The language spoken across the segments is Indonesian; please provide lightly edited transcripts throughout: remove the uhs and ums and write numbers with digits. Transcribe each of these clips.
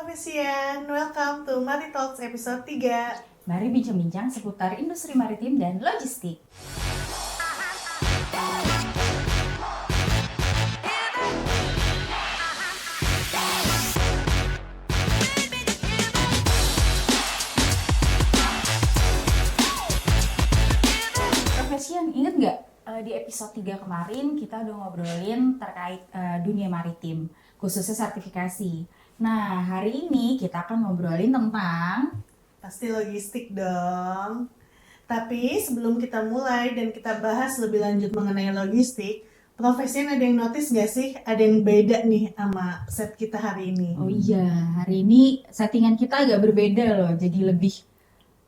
Profesian, welcome to Mari Talks episode 3. Mari bincang-bincang seputar industri maritim dan logistik. Profesian, inget nggak di episode 3 kemarin kita udah ngobrolin terkait dunia maritim, khususnya sertifikasi. Nah, hari ini kita akan ngobrolin tentang Pasti logistik dong. Tapi sebelum kita mulai dan kita bahas lebih lanjut mengenai logistik, Profesian ada yang notice gak sih? Ada yang beda nih sama set kita hari ini. Oh iya, hari ini settingan kita agak berbeda loh, jadi lebih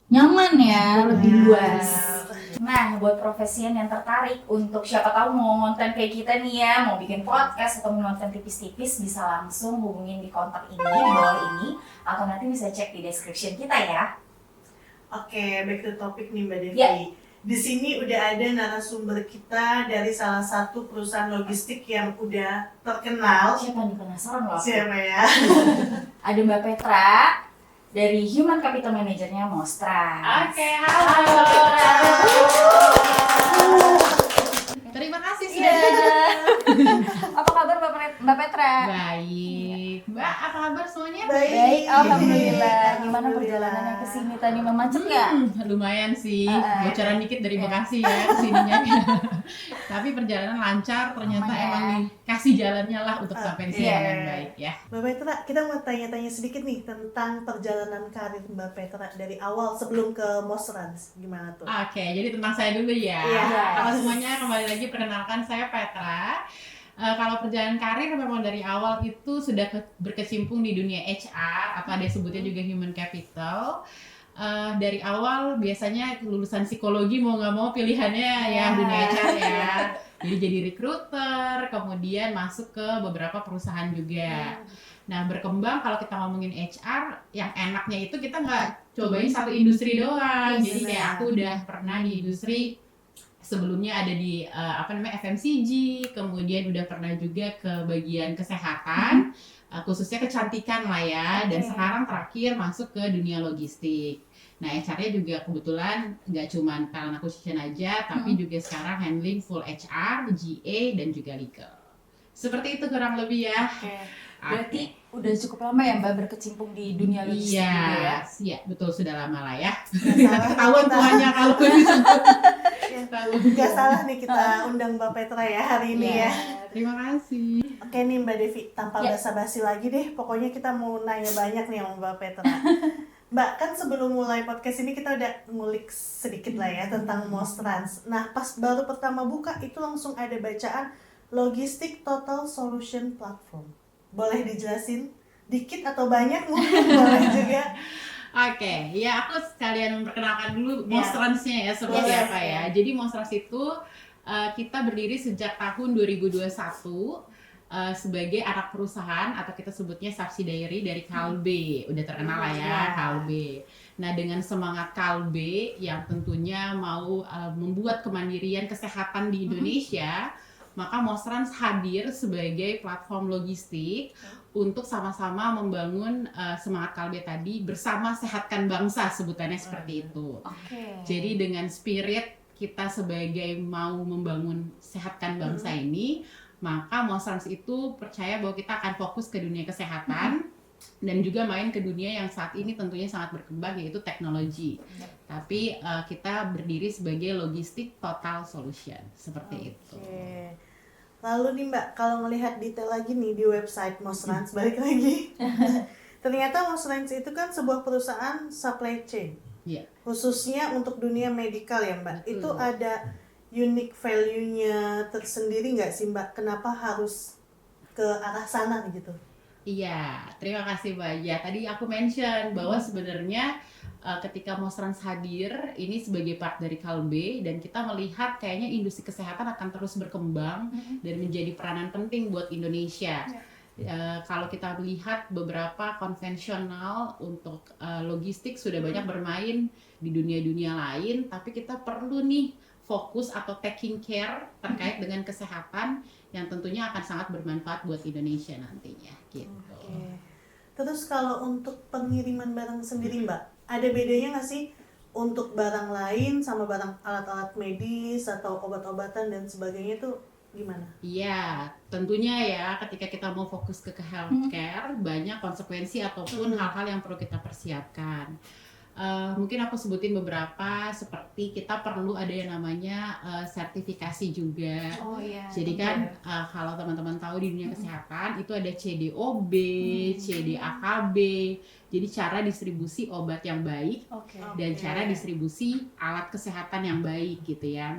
nyaman ya, lebih luas. Nah, buat profesian yang tertarik untuk siapa tahu mau ngonten kayak kita nih ya, mau bikin podcast atau mau nonton tipis-tipis, bisa langsung hubungin di kontak ini, di bawah ini, atau nanti bisa cek di description kita ya. Oke, back to topic nih Mbak Devi. Ya. Di sini udah ada narasumber kita dari salah satu perusahaan logistik yang udah terkenal. Siapa nih, penasaran loh aku. Siapa ya? Ada Mbak Petra dari Human Capital Manager-nya Mostrans. Oke, halo. Terima kasih sudah Apa kabar Mbak Petra? Baik. Mbak, apa kabar semuanya? Baik, alhamdulillah. Gimana Alhamdulillah. perjalanannya ke sini tadi, macet nggak? Lumayan sih. Ah, Bocoran dikit dari iya. Bekasi ya kesininya. Tapi perjalanan lancar, ternyata Aman ya. emang dikasih jalannya lah untuk sampai di sini Iya. dengan baik ya. Mbak Petra, kita mau tanya-tanya sedikit nih tentang perjalanan karir Mbak Petra dari awal sebelum ke Mostrans. Gimana tuh? Oke, jadi tentang saya dulu ya. Iya. Kalau semuanya kembali lagi perkenalkan saya Petra. Kalau perjalanan karir memang dari awal itu sudah berkecimpung di dunia HR atau ada sebutnya juga human capital. Dari awal biasanya lulusan psikologi mau nggak mau pilihannya ya dunia HR ya. Jadi recruiter, kemudian masuk ke beberapa perusahaan juga. Nah, berkembang kalau kita ngomongin HR, yang enaknya itu kita nggak cobain satu industri doang. Jadi kayak aku udah pernah di industri sebelumnya ada di FMCG, kemudian udah pernah juga ke bagian kesehatan, khususnya kecantikan lah ya, dan Oke. sekarang terakhir masuk ke dunia logistik. Nah, HR-nya juga kebetulan nggak cuma talent acquisition aja, tapi juga sekarang handling full HR, GA, dan juga legal. Seperti itu kurang lebih ya. Oke. Berarti udah cukup lama ya Mbak berkecimpung di dunia logistik Iya, juga ya? iya betul sudah lama lah ya. Salah Ketahuan kita. tuanya kalau disebut. Ya, Tahu. Gak salah nih kita undang Mbak Petra ya hari ini Iya. ya. Terima kasih. Oke nih Mbak Devi, tanpa Ya. basa-basi lagi deh, pokoknya kita mau nanya banyak nih sama Mbak Petra. Mbak, kan sebelum mulai podcast ini kita udah ngulik sedikit lah ya tentang Mostrans. Nah, pas baru pertama buka itu langsung ada bacaan Logistik Total Solution Platform. Boleh dijelasin dikit atau banyak mungkin boleh juga. Oke, ya aku sekalian memperkenalkan dulu Ya. Mostrans-nya ya seperti Yes. apa ya. Jadi Mostrans itu kita berdiri sejak tahun 2021 sebagai anak perusahaan atau kita sebutnya subsidiary dari Kalbe. Udah terkenal lah ya, Ya. Kalbe. Nah, dengan semangat Kalbe yang tentunya mau membuat kemandirian kesehatan di Indonesia, maka Mostrans hadir sebagai platform logistik untuk sama-sama membangun semangat Kalbe tadi bersama sehatkan bangsa, sebutannya seperti itu. Oke. Jadi dengan spirit kita sebagai mau membangun sehatkan bangsa ini, maka Mostrans itu percaya bahwa kita akan fokus ke dunia kesehatan dan juga main ke dunia yang saat ini tentunya sangat berkembang, yaitu teknologi. Tapi kita berdiri sebagai logistik total solution, seperti itu. Oke. Lalu nih Mbak, kalau ngelihat detail lagi nih di website Mostrans, balik lagi. Ternyata Mostrans itu kan sebuah perusahaan supply chain. Iya. Khususnya untuk dunia medikal ya Mbak. Betul. Itu ada unique value-nya tersendiri nggak sih Mbak? Kenapa harus ke arah sana gitu? Iya, terima kasih Mbak. Ya, tadi aku mention bahwa sebenarnya ketika Mostrans hadir ini sebagai part dari Kalbe dan kita melihat kayaknya industri kesehatan akan terus berkembang dan menjadi peranan penting buat Indonesia. Kalau kita lihat beberapa konvensional untuk logistik sudah banyak bermain di dunia-dunia lain, tapi kita perlu nih fokus atau taking care terkait dengan kesehatan yang tentunya akan sangat bermanfaat buat Indonesia nantinya gitu. Oke. Terus kalau untuk pengiriman barang sendiri Mbak, ada bedanya nggak sih untuk barang lain sama barang alat-alat medis atau obat-obatan dan sebagainya itu gimana? Iya, tentunya ya ketika kita mau fokus ke healthcare banyak konsekuensi ataupun hal-hal yang perlu kita persiapkan. Mungkin aku sebutin beberapa seperti kita perlu ada yang namanya sertifikasi juga. Oh iya. Jadi kan kalau teman-teman tahu di dunia kesehatan itu ada CDOB, CDAKB. Jadi cara distribusi obat yang baik Oke. dan cara distribusi alat kesehatan yang baik gitu ya.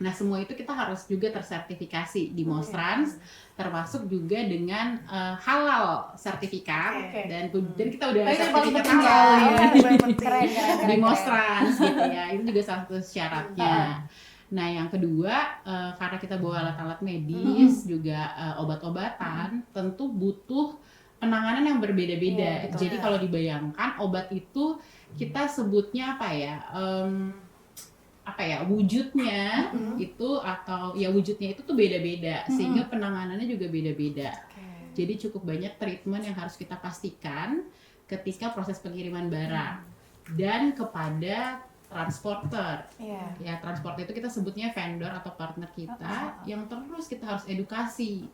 Nah semua itu kita harus juga tersertifikasi di Mostrans, termasuk juga dengan halal sertifikat dan kita udah Oh, itu paling sertifikat penting ya. halal ya Keren. di Mostrans gitu ya. Itu juga salah satu syaratnya. Nah yang kedua karena kita bawa alat-alat medis juga obat-obatan, tentu butuh penanganan yang berbeda-beda. Jadi kalau dibayangkan obat itu kita sebutnya wujudnya itu atau ya wujudnya itu tuh beda-beda sehingga penanganannya juga beda-beda. Jadi cukup banyak treatment yang harus kita pastikan ketika proses pengiriman barang dan kepada transporter. Ya transporter itu kita sebutnya vendor atau partner kita yang terus kita harus edukasi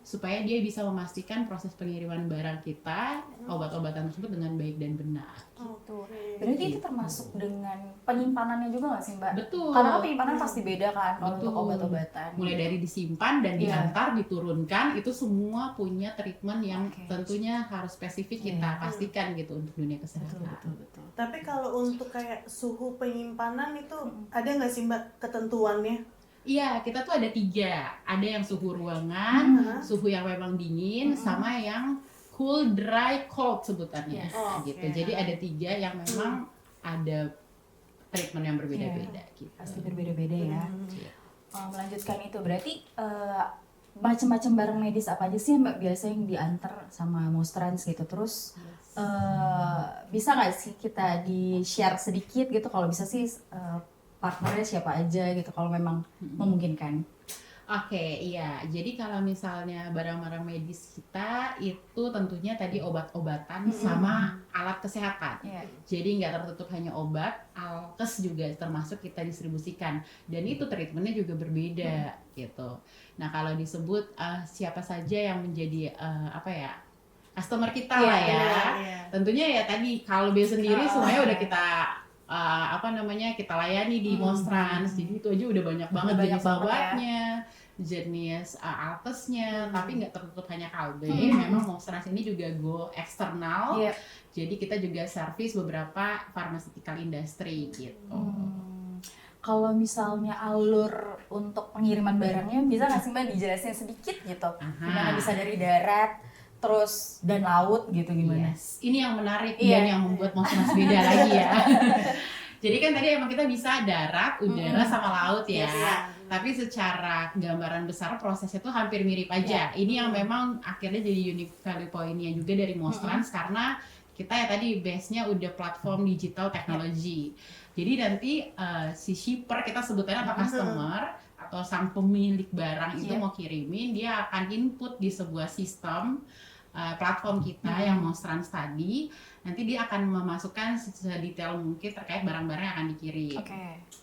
supaya dia bisa memastikan proses pengiriman barang kita obat-obatan tersebut dengan baik dan benar. Gitu. Berarti itu termasuk dengan penyimpanannya juga nggak sih Mbak? Betul. Karena kan penyimpanan pasti beda kan kalau Betul. untuk obat-obatan. Mulai dari disimpan dan diantar, diturunkan, itu semua punya treatment yang tentunya harus spesifik kita pastikan gitu untuk dunia kesehatan. Betul. Tapi kalau untuk kayak suhu penyimpanan itu ada nggak sih Mbak ketentuannya? Iya, kita tuh ada 3. Ada yang suhu ruangan, suhu yang memang dingin, sama yang cool, dry, cold sebutannya. Gitu. Jadi ada 3 yang memang ada treatment yang berbeda-beda. Gitu. Pasti berbeda-beda ya. Melanjutkan itu berarti macam-macam barang medis apa aja sih Mbak biasa yang diantar sama Mostrans gitu. Terus bisa nggak sih kita di-share sedikit gitu, kalau bisa sih partnernya siapa aja gitu kalau memang memungkinkan. Oke, iya. Jadi kalau misalnya barang-barang medis kita itu tentunya tadi obat-obatan sama alat kesehatan. Jadi nggak tertutup hanya obat, alkes juga termasuk kita distribusikan. Dan itu treatmentnya juga berbeda gitu. Nah kalau disebut siapa saja yang menjadi customer kita lah ya. Tentunya ya tadi kalau B sendiri semuanya udah kita kita layani di Mostrans. Jadi itu aja udah banyak banget jenis obatnya, jenis alkesnya, tapi nggak tertutup hanya kalbe. Memang Mostrans ini juga go eksternal. Jadi kita juga servis beberapa pharmaceutical industry gitu. Kalau misalnya alur untuk pengiriman barangnya bisa nggak sih Mbak dijelasin sedikit gitu? Gimana bisa dari darat terus dan laut gitu gimana? Ini yang menarik dan yang membuat Mostrans beda lagi ya. Jadi kan tadi emang kita bisa darat, udara sama laut ya. Tapi secara gambaran besar prosesnya tuh hampir mirip aja. Ini yang memang akhirnya jadi unique value point-nya juga dari Mostrans karena kita ya tadi base-nya udah platform digital teknologi. Jadi nanti si shipper kita sebutnya atau customer atau sang pemilik barang itu mau kirimin, dia akan input di sebuah sistem platform kita yang Mostrans tadi. Nanti dia akan memasukkan sedetail mungkin terkait barang-barang yang akan dikirim.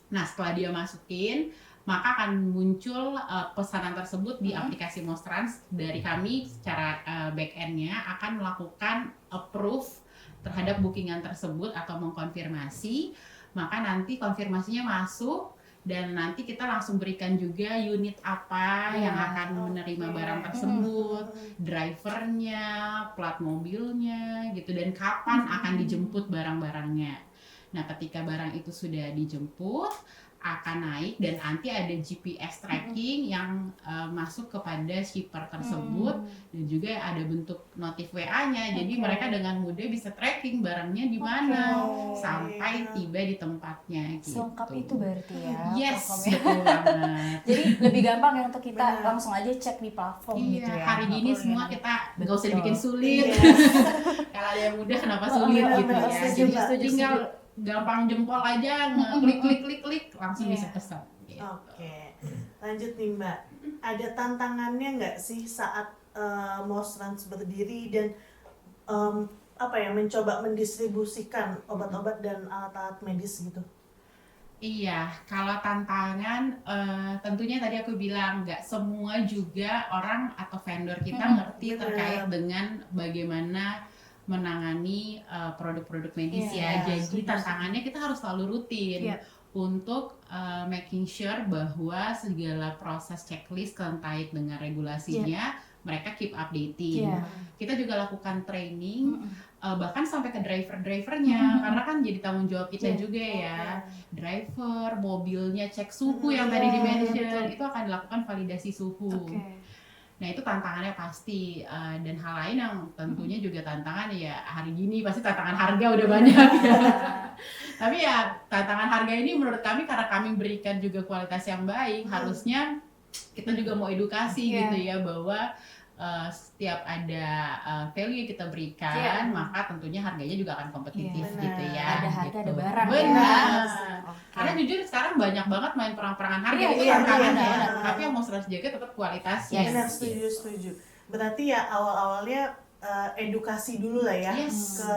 Nah setelah dia masukin, maka akan muncul pesanan tersebut di aplikasi Mostrans. Dari kami secara back-end-nya akan melakukan approve terhadap bookingan tersebut atau mengkonfirmasi. Maka nanti konfirmasinya masuk dan nanti kita langsung berikan juga unit apa yang akan menerima barang tersebut, drivernya, plat mobilnya gitu, dan kapan akan dijemput barang-barangnya. Nah ketika barang itu sudah dijemput akan naik dan nanti ada GPS tracking yang masuk kepada shipper tersebut dan juga ada bentuk notif WA-nya. Jadi mereka dengan mudah bisa tracking barangnya di mana sampai tiba di tempatnya gitu. Selengkap itu berarti ya. Yes, betul banget. Jadi lebih gampang ya untuk kita langsung aja cek di platform gitu ya. Hari gini semua kita nggak usah dibikin sulit. Kalau ada yang mudah kenapa sulit gitu ya. Jadi tinggal gampang jempol aja, klik langsung bisa pesan. Gitu. Oke, lanjut nih Mbak. Ada tantangannya nggak sih saat Mostrans berdiri dan mencoba mendistribusikan obat-obat dan alat-alat medis gitu? Iya, kalau tantangan tentunya tadi aku bilang nggak semua juga orang atau vendor kita ngerti bener. terkait dengan bagaimana menangani produk-produk medis ya. Iya, Jadi setuju. tantangannya kita harus selalu rutin Iya. untuk making sure bahwa segala proses checklist terkait dengan regulasinya mereka keep updating. Iya. Kita juga lakukan training bahkan sampai ke driver-drivernya karena kan jadi tanggung jawab kita juga ya. Driver, mobilnya cek suhu yang tadi di mention itu akan dilakukan validasi suhu. Nah itu tantangannya pasti dan hal lain yang tentunya juga tantangan ya hari gini pasti tantangan harga udah banyak ya. Tapi ya tantangan harga ini menurut kami karena kami berikan juga kualitas yang baik harusnya kita juga mau edukasi gitu ya bahwa setiap ada value yang kita berikan maka tentunya harganya juga akan kompetitif gitu ya. Ada harga, gitu. ada barang. Benar. Oke. Karena jujur sekarang banyak banget main perang-perangan harga itu iya, tantangannya. iya. Tapi yang mau selalu jaga tetap kualitasnya. Yes. Benar, setuju. Berarti ya awal-awalnya edukasi dulu lah ya Yes. ke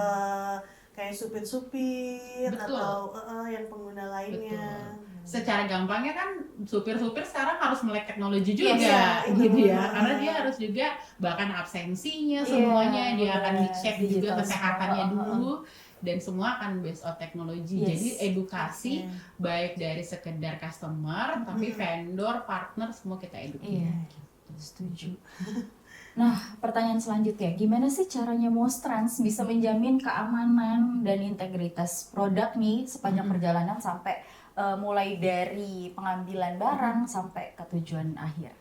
kayak supir-supir Betul. atau yang pengguna lainnya. Secara gampangnya kan supir-supir sekarang harus melek teknologi juga Iya, gitu itu. ya. Karena dia harus juga bahkan absensinya semuanya dia akan dicek juga Digital kesehatannya semua. dulu dan semua akan based on teknologi. Yes. Jadi edukasi baik dari sekedar customer tapi vendor, partner semua kita educate. Iya, setuju. Nah, pertanyaan selanjutnya, gimana sih caranya Mostrans bisa menjamin keamanan dan integritas produk nih sepanjang perjalanan sampai mulai dari pengambilan barang sampai ke tujuan akhir?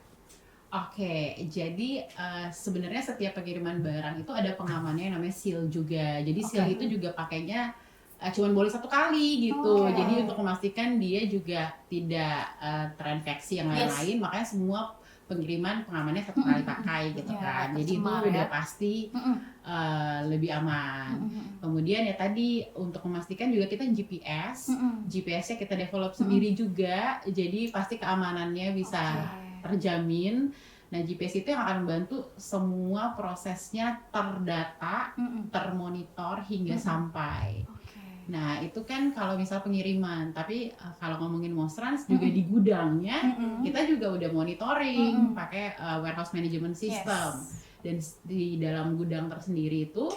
Oke, jadi sebenarnya setiap pengiriman barang itu ada pengamannya yang namanya seal juga. Jadi seal itu juga pakainya cuman boleh satu kali gitu. Jadi untuk memastikan dia juga tidak terinfeksi yang lain-lain, makanya semua pengiriman pengamannya satu kali pakai gitu kan. Jadi itu udah pasti lebih aman. Kemudian ya tadi untuk memastikan juga kita GPS, GPS-nya kita develop sendiri juga. Jadi pasti keamanannya bisa terjamin. Nah, GPS itu yang akan membantu semua prosesnya terdata, termonitor hingga sampai. Nah, itu kan kalau misal pengiriman, tapi kalau ngomongin Mostrans juga di gudangnya, kita juga udah monitoring pakai warehouse management system. Dan di dalam gudang tersendiri itu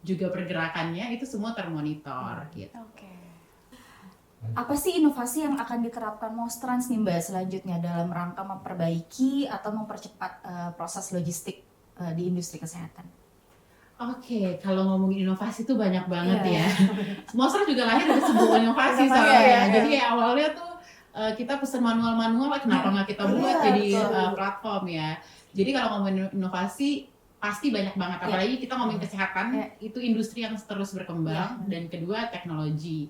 juga pergerakannya itu semua termonitor gitu. Apa sih inovasi yang akan diterapkan Mostrans nih Mbak selanjutnya dalam rangka memperbaiki atau mempercepat proses logistik di industri kesehatan? Oke, kalau ngomongin inovasi tuh banyak banget ya. Mostrans juga lahir dari sebuah inovasi Inovasi, soalnya. ya. Jadi ya awalnya tuh kita pesen manual-manual, kenapa nggak kita buat jadi platform ya. Jadi kalau ngomongin inovasi pasti banyak banget. Apalagi kita ngomongin kesehatan, itu industri yang terus berkembang. Dan kedua teknologi.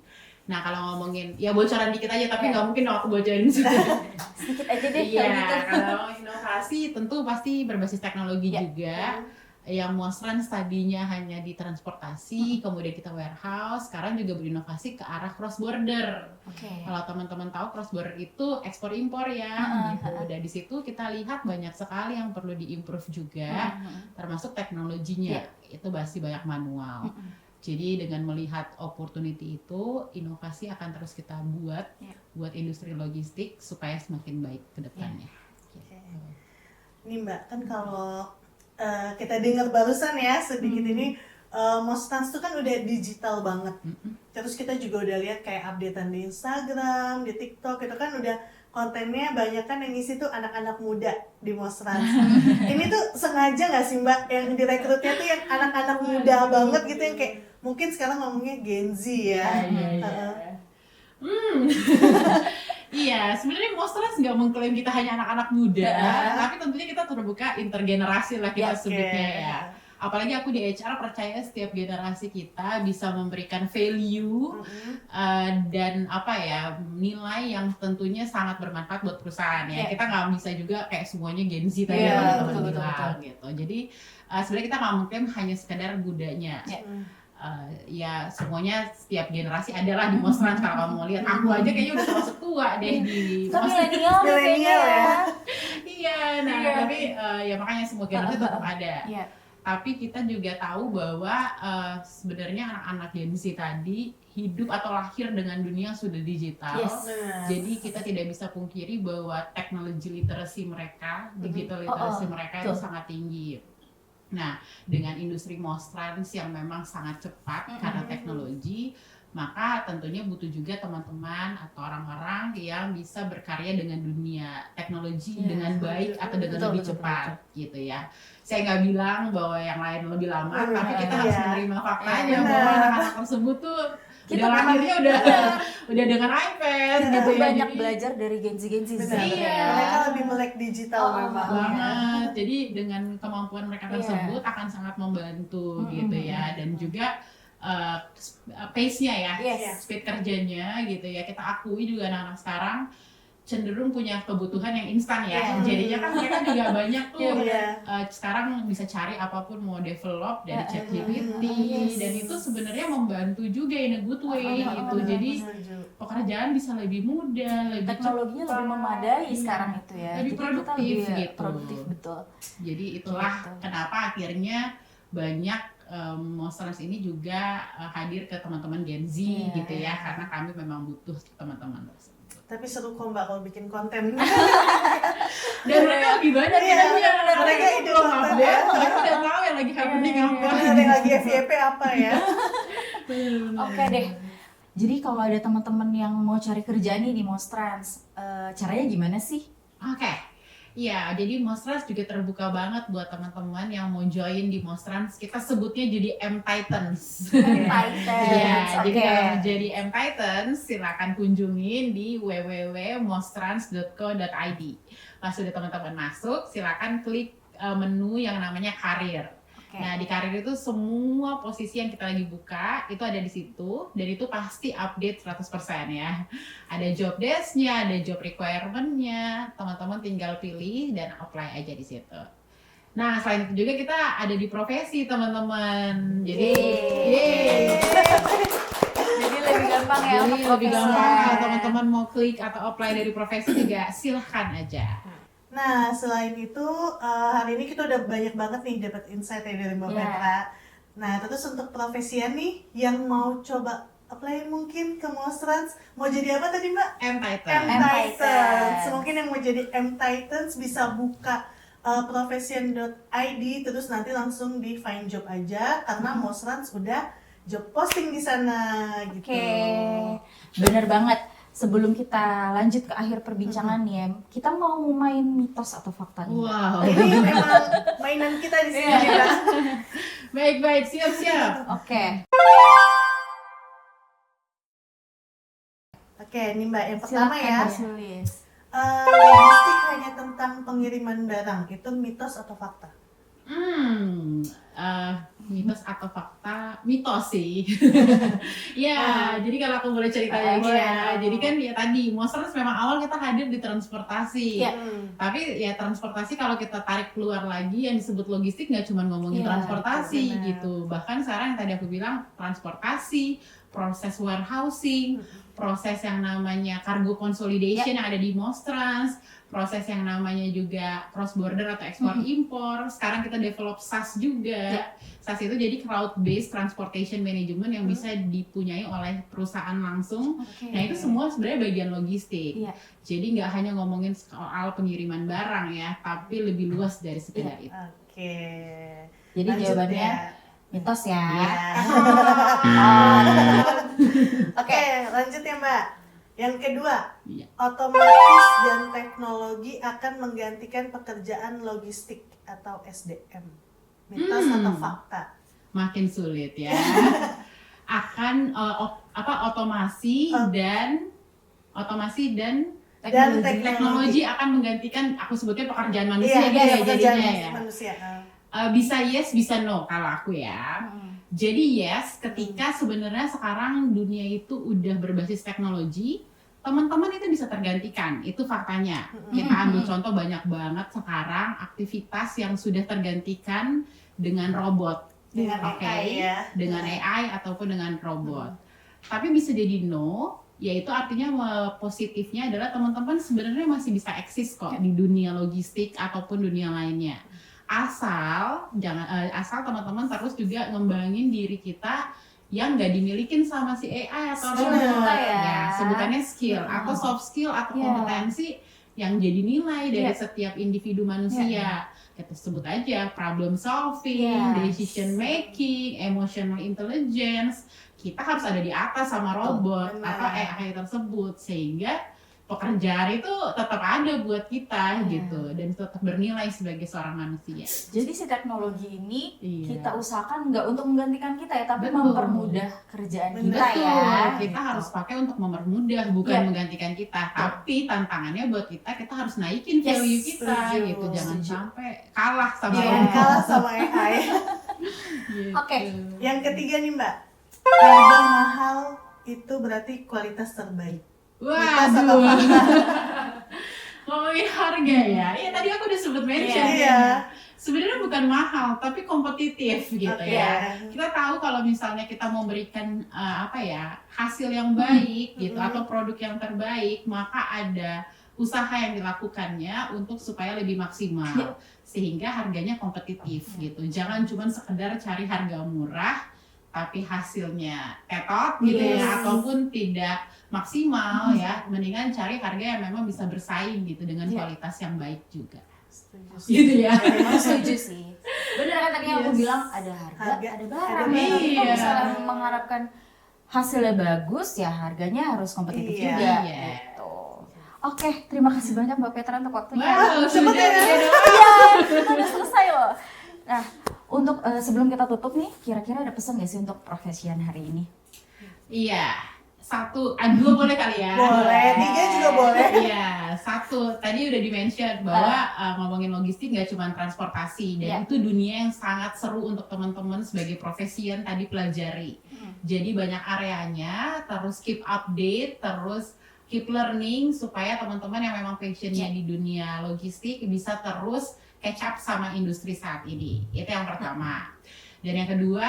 Nah kalau ngomongin, ya bocoran dikit aja, tapi nggak mungkin dong aku bocorin Sedikit aja deh Iya, kalau gitu. kalau inovasi tentu pasti berbasis teknologi juga. Yang Mostrans tadinya hanya di transportasi, kemudian kita warehouse, sekarang juga berinovasi ke arah cross border. Kalau teman-teman tahu cross border itu ekspor impor ya, gitu. Dan di situ kita lihat banyak sekali yang perlu diimprove juga, termasuk teknologinya. Itu masih banyak manual. Jadi dengan melihat opportunity itu, inovasi akan terus kita buat industri logistik supaya semakin baik ke depannya. Ini Mbak, kan kalau kita dengar barusan ya sedikit ini, Mostrans itu kan udah digital banget. Terus kita juga udah lihat kayak updatean di Instagram, di TikTok, itu kan udah kontennya banyak kan yang ngisi tuh anak-anak muda di Mostrans. Ini tuh sengaja nggak sih Mbak yang direkrutnya tuh yang anak-anak muda banget gitu yang kayak mungkin sekarang ngomongnya Gen Z ya. Iya, sebenarnya Mostrans nggak mengklaim kita hanya anak-anak muda, tapi tentunya kita terbuka intergenerasi lah kita sebutnya ya. Apalagi aku di HR percaya setiap generasi kita bisa memberikan value dan apa ya nilai yang tentunya sangat bermanfaat buat perusahaan ya. Kita nggak bisa juga kayak semuanya Gen Z tadi teman-teman bilang gitu. Jadi sebenarnya kita nggak mengklaim hanya sekedar mudanya. Ya semuanya setiap generasi adalah di Mostrans. Kalau kamu mau lihat aku aja kayaknya udah termasuk tua deh di milenial kayaknya ya. Iya, nah tapi ya makanya semua generasi tetap ada. Tapi kita juga tahu bahwa sebenarnya anak-anak Gen Z tadi hidup atau lahir dengan dunia yang sudah digital. Yes. Jadi kita tidak bisa pungkiri bahwa teknologi literasi mereka, digital literasi mereka itu sangat tinggi. Nah, dengan industri Mostrans yang memang sangat cepat karena teknologi, maka tentunya butuh juga teman-teman atau orang-orang yang bisa berkarya dengan dunia teknologi dengan baik atau dengan lebih cepat gitu ya. Saya nggak bilang bahwa yang lain lebih lama, tapi kita harus menerima faktanya bahwa anak-anak tersebut tuh udah lahirnya udah dengan iPad Kita gitu tuh ya. banyak Jadi, belajar dari Gen Z Iya. Mereka lebih melek digital memang. banget. Jadi dengan kemampuan mereka tersebut akan sangat membantu gitu ya, dan juga pace-nya ya, speed kerjanya gitu ya. Kita akui juga anak-anak sekarang cenderung punya kebutuhan yang instan ya. Jadinya kan mereka juga banyak tuh sekarang bisa cari apapun mau develop dari ChatGPT dan itu sebenarnya membantu juga in a good way gitu. Jadi pekerjaan bisa lebih mudah, lebih teknologinya cepat, lebih memadai sekarang itu ya. lebih Jadi produktif kita lebih gitu. produktif betul. Jadi itulah kenapa akhirnya banyak Mostrans ini juga hadir ke teman-teman Gen Z gitu ya, karena kami memang butuh teman-teman tersebut. Tapi seru kok Mbak kalau bikin konten. Dan mereka lebih banyak mereka ide belum konten. update, mereka udah tahu yang lagi happening apa. Ada yang lagi FYP apa ya? Oke deh. Jadi kalau ada teman-teman yang mau cari kerja nih di Mostrans, caranya gimana sih? Oke. Ya, jadi Mostrans juga terbuka banget buat teman-teman yang mau join di Mostrans. Kita sebutnya jadi M-Titans. Ya, jadi kalau mau jadi M-Titans, silakan kunjungin di www.mostrans.co.id. Pas sudah teman-teman masuk, silakan klik menu yang namanya karir. Nah, di karir itu semua posisi yang kita lagi buka itu ada di situ, dan itu pasti update 100% ya. Ada job desk-nya, ada job requirement-nya, teman-teman tinggal pilih dan apply aja di situ. Nah, selain itu juga kita ada di profesi, teman-teman. Jadi lebih gampang ya jadi untuk lebih gampang profesi. kalau teman-teman mau klik atau apply dari profesi juga silahkan aja. Nah, selain itu hari ini kita udah banyak banget nih dapat insight dari Mbak Petra. Nah, terus untuk profesian nih yang mau coba apply mungkin ke Mostrans, mau jadi apa tadi Mbak? M-Titans. Mungkin yang mau jadi M-Titans bisa buka profession.id terus nanti langsung di find job aja karena Mostrans udah job posting di sana gitu. Bener banget. Sebelum kita lanjut ke akhir perbincangan nih, kita mau main mitos atau fakta nih. Wow. Ini memang mainan kita di sini ya. Baik, siap. Oke, ini Mbak yang pertama ya. Tulis. Logistik hanya tentang pengiriman barang, itu mitos atau fakta? Mitos atau fakta? Mitos sih. Ya, jadi kalau aku boleh cerita ya. Jadi kan ya tadi, Mostrans memang awal kita hadir di transportasi. Tapi ya transportasi kalau kita tarik keluar lagi yang disebut logistik nggak cuma ngomongin transportasi gitu. Bahkan sekarang yang tadi aku bilang transportasi, proses warehousing, proses yang namanya cargo consolidation yang ada di Mostrans, proses yang namanya juga cross border atau ekspor impor. Sekarang kita develop SAS juga. SAS itu jadi crowd based transportation management yang bisa dipunyai oleh perusahaan langsung. Nah, itu semua sebenarnya bagian logistik. Jadi nggak hanya ngomongin soal pengiriman barang ya, tapi lebih luas dari sekedar itu. Jadi lanjut jawabannya mitos ya. Oke, lanjut ya Mbak. Yang kedua, otomatis dan teknologi akan menggantikan pekerjaan logistik atau SDM. Mitos atau fakta? Makin sulit ya. Akan otomasi dan teknologi akan menggantikan, aku sebutnya pekerjaan manusia gitu ya jadinya ya. Manusia. Bisa yes, bisa no kalau aku ya. Jadi yes, ketika sebenarnya sekarang dunia itu udah berbasis teknologi, teman-teman itu bisa tergantikan, itu faktanya. Kita ambil contoh banyak banget sekarang aktivitas yang sudah tergantikan dengan robot, dengan AI ataupun dengan robot. Tapi bisa jadi no, yaitu artinya positifnya adalah teman-teman sebenarnya masih bisa eksis kok di dunia logistik ataupun dunia lainnya. asal teman-teman terus juga ngembangin diri kita yang nggak dimilikin sama si AI atau Skill robot. kita ya. Sebutannya skill atau soft skill atau Iya. kompetensi yang jadi nilai dari Iya. setiap individu manusia. Kita sebut aja problem solving, Yes. decision making, emotional intelligence. Kita harus ada di atas sama robot Benar. atau AI tersebut, sehingga pekerjaan itu tetap ada buat kita gitu, dan tetap bernilai sebagai seorang manusia. Jadi si teknologi ini Iya. kita usahakan nggak untuk menggantikan kita ya, tapi Betul. mempermudah kerjaan kita Betul. ya. Kita Gitu. harus pakai untuk mempermudah, bukan Iya. menggantikan kita. Tapi tantangannya buat kita harus naikin Yes. value kita Setuju. gitu. Jangan Setuju. sampai kalah sama Jangan robot. kalah sama AI. Gitu. Oke. Yang ketiga nih Mbak, harga mahal itu berarti kualitas terbaik. Waduh. Ngomongin harga ya. Iya tadi aku udah sebut mention. Iya. Sebenarnya bukan mahal, tapi kompetitif gitu Oke. ya. Kita tahu kalau misalnya kita mau berikan hasil yang baik gitu atau produk yang terbaik, maka ada usaha yang dilakukannya untuk supaya lebih maksimal sehingga harganya kompetitif gitu. Jangan cuma sekedar cari harga murah tapi hasilnya ketot gitu Yes. ya, ataupun tidak maksimal ya. Mendingan cari harga yang memang bisa bersaing gitu dengan Iya. kualitas yang baik juga. Setuju. Gitu ya. Aku setuju sih. Bener kan tadi yang aku Yes. bilang ada harga, Harga, ada ada barang. barang. Kalau Iya. misalnya mengharapkan hasilnya bagus ya harganya harus kompetitif Iya. juga. Iya. Gitu. Oke, terima kasih banyak Mbak Petra untuk waktunya. Wow, cepet sudah ya. tiga doang. Iya, kita udah selesai loh. Nah, untuk sebelum kita tutup nih, kira-kira ada pesan nggak sih untuk profesian hari ini? Iya, dua boleh kali ya. Boleh, tiga juga boleh. Iya, satu tadi udah di-mention bahwa ngomongin logistik nggak cuma transportasi, dan Iya. itu dunia yang sangat seru untuk teman-teman sebagai profesian tadi pelajari. Jadi banyak areanya, terus keep update, terus keep learning supaya teman-teman yang memang passionnya di dunia logistik bisa terus catch up sama industri saat ini. Itu yang pertama. Dan yang kedua,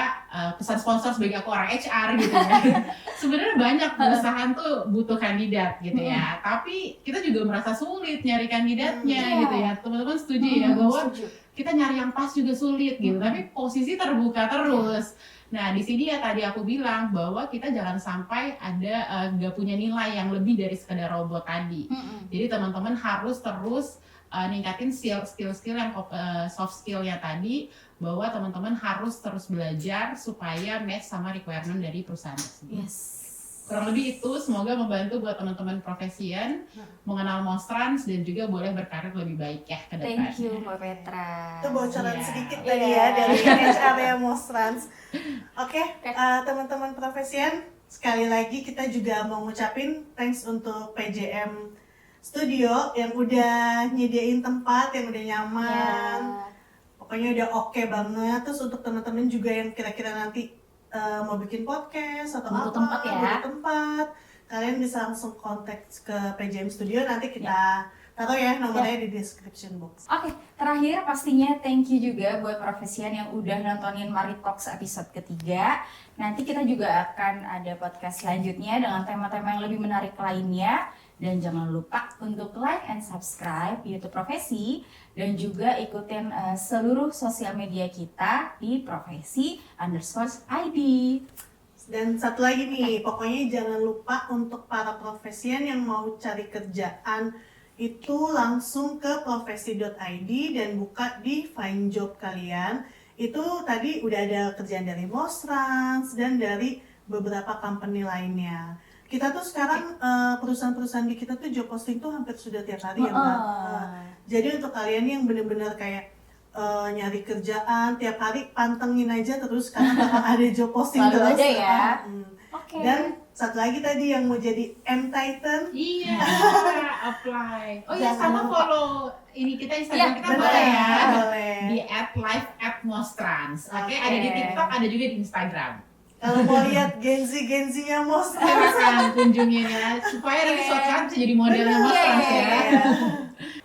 pesan sponsor sebagai aku orang HR gitu ya. Sebenarnya banyak perusahaan tuh butuh kandidat gitu ya. Tapi kita juga merasa sulit nyari kandidatnya Iya. gitu ya. Teman-teman setuju ya bahwa Setuju. kita nyari yang pas juga sulit gitu. Tapi posisi terbuka terus. Nah, di sini ya tadi aku bilang bahwa kita jangan sampai ada nggak punya nilai yang lebih dari sekedar robot tadi. Jadi teman-teman harus terus ningkatin skill-skill yang soft skill-nya tadi, bahwa teman-teman harus terus belajar supaya match sama requirement dari perusahaan tersebut. Yes. Kurang lebih itu, semoga membantu buat teman-teman profesian mengenal Mostrans dan juga boleh berkarir lebih baik ya ke depan. Thank you Mbak Petra. Itu bocoran Iya. sedikit Iya. tadi ya dari HR ya Mostrans. Oke, teman-teman profesian, sekali lagi kita juga mau ngucapin thanks untuk PJM Studio yang udah nyediain tempat yang udah nyaman. Pokoknya udah oke banget. Terus untuk teman-teman juga yang kira-kira nanti mau bikin podcast atau Butuh apa, tempat ya. butuh tempat, kalian bisa langsung kontak ke PJM Studio, nanti kita taruh ya nomornya di description box. Oke, terakhir pastinya thank you juga buat profesian yang udah nontonin Mari Talks episode ketiga. Nanti kita juga akan ada podcast selanjutnya dengan tema-tema yang lebih menarik lainnya. Dan jangan lupa untuk like and subscribe YouTube Profesi, dan juga ikutin seluruh sosial media kita di profesi_ID. Dan satu lagi nih, pokoknya jangan lupa untuk para profesian yang mau cari kerjaan itu langsung ke profesi.id dan buka di Find Job kalian. Itu tadi udah ada kerjaan dari Mostrans dan dari beberapa company lainnya. Kita tuh sekarang perusahaan-perusahaan di kita tuh job posting tuh hampir sudah tiap hari ya Mbak. Jadi untuk kalian yang benar-benar kayak nyari kerjaan tiap hari, pantengin aja terus karena bakal ada job posting Selalu terus. ada ya. Oke. Dan satu lagi tadi yang mau jadi M-Titan. Iya, apply. Oh Jangan ya, sama lupa. follow ini kita Instagram Iya, kita Bener, boleh ya. boleh. Di @live@mostrans. Oke, Oke. ada di TikTok, ada juga di Instagram. Kalau mau lihat Gen-nya Mostrans. Silakan kunjungin ya, supaya nanti suatu saat bisa jadi modelnya Bener. Mostrans ya.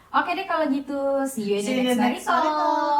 Oke deh kalau gitu, see you in See you the in next the Mari next Mari Talks.